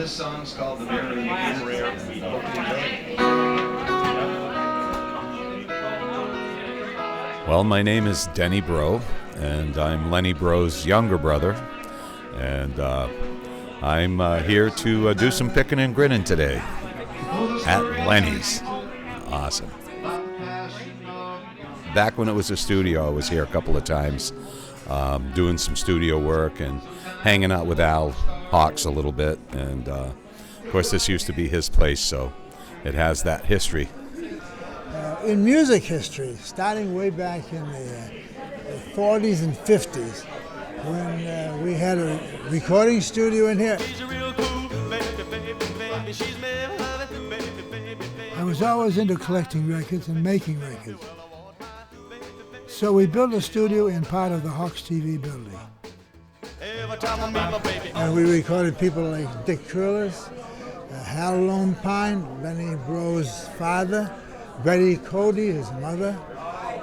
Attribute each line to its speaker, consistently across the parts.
Speaker 1: this song's called The Very Rare. We hope you enjoy it.
Speaker 2: Well, my name is Denny Breau, and I'm Lenny Breau's younger brother, and I'm here to do some picking and grinning today at Lenny's. Awesome. Back when it was a studio, I was here a couple of times doing some studio work and hanging out with Al Hawks a little bit, and of course this used to be his place, so it has that history.
Speaker 3: In music history, starting way back in the 40s and 50s, when we had a recording studio in here, I was always into collecting records and making records. So we built a studio in part of the Hawks TV building. And we recorded people like Dick Curlis, Hal Lone Pine, Lenny Breau's father, Betty Cody, his mother,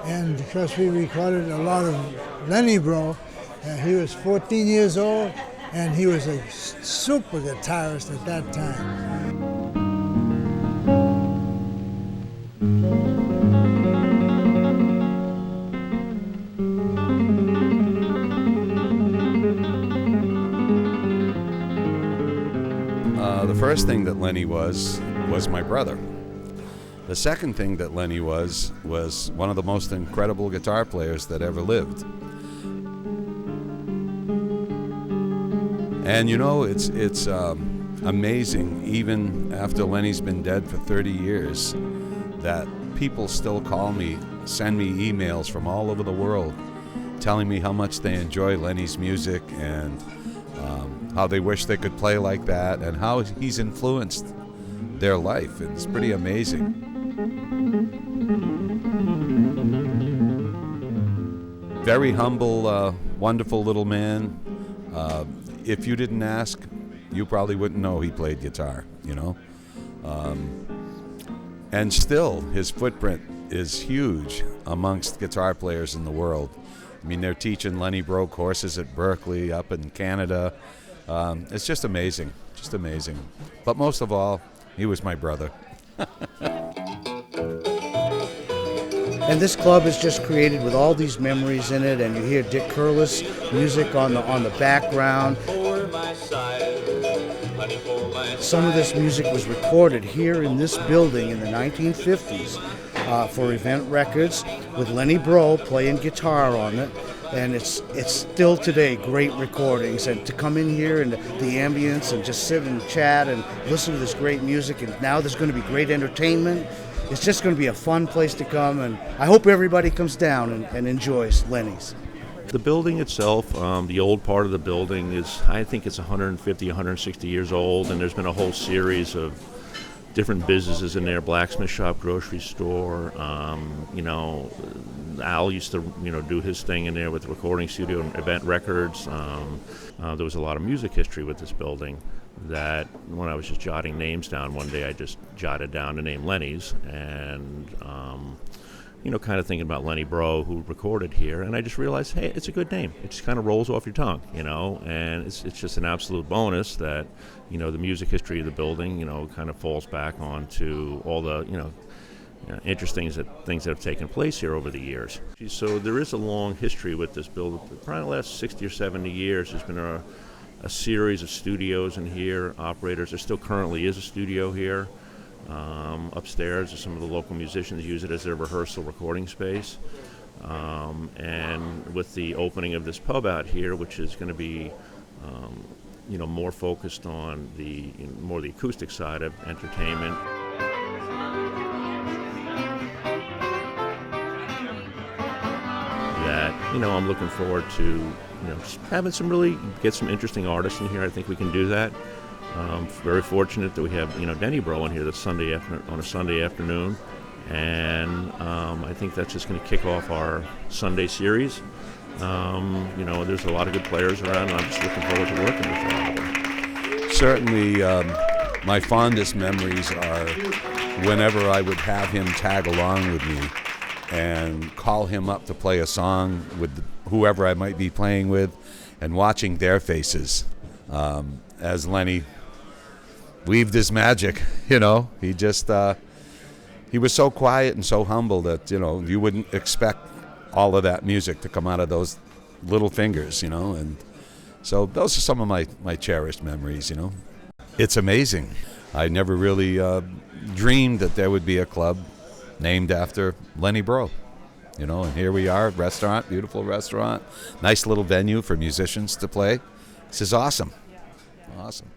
Speaker 3: and because we recorded a lot of Lenny Breau, he was 14 years old, and he was a super guitarist at that time.
Speaker 2: The first thing that Lenny was my brother. The second thing that Lenny was one of the most incredible guitar players that ever lived. And you know, it's amazing, even after Lenny's been dead for 30 years, that people still call me, send me emails from all over the world telling me how much they enjoy Lenny's music and how they wish they could play like that and how he's influenced their life. It's pretty amazing. Very humble, wonderful little man. If you didn't ask, you probably wouldn't know he played guitar, you know. And still, his footprint is huge amongst guitar players in the world. I mean, they're teaching Lenny Breau courses at Berkeley, up in Canada. It's just amazing, just amazing. But most of all, he was my brother.
Speaker 4: And this club is just created with all these memories in it, and you hear Dick Curlis music on the background. Some of this music was recorded here in this building in the 1950s for Event Records, with Lenny Breau playing guitar on it. And it's still today great recordings, and to come in here and the ambience and just sit and chat and listen to this great music, and now there's going to be great entertainment. It's just going to be a fun place to come, and I hope everybody comes down and enjoys Lenny's.
Speaker 5: The building itself, the old part of the building is, I think it's 150, 160 years old, and there's been a whole series of different businesses in there, blacksmith shop, grocery store. Al used to, do his thing in there with the recording studio and Event Records. There was a lot of music history with this building that when I was just jotting names down one day, I just jotted down the name Lenny's and, kind of thinking about Lenny Breau, who recorded here, and I just realized, hey, it's a good name. It just kind of rolls off your tongue, and it's just an absolute bonus that, the music history of the building, kind of falls back onto all the, interesting things that have taken place here over the years. So there is a long history with this building. Probably the last 60 or 70 years, there's been a series of studios in here, operators. There still currently is a studio here. Upstairs, some of the local musicians use it as their rehearsal recording space. And with the opening of this pub out here, which is going to be, more focused on more the acoustic side of entertainment. That, I'm looking forward to, just having get some interesting artists in here. I think we can do that. Very fortunate that we have, Denny Breau in here on a Sunday afternoon, and I think that's just going to kick off our Sunday series. There's a lot of good players around, and I'm just looking forward to working with all of them.
Speaker 2: Certainly, my fondest memories are whenever I would have him tag along with me and call him up to play a song with whoever I might be playing with, and watching their faces as Lenny weaved his magic. You know, he just he was so quiet and so humble that, you know, you wouldn't expect all of that music to come out of those little fingers, you know. And so those are some of my cherished memories, you know. It's amazing. I never really dreamed that there would be a club named after Lenny Breau, you know. And here we are, restaurant, beautiful restaurant, nice little venue for musicians to play. This is awesome. Awesome.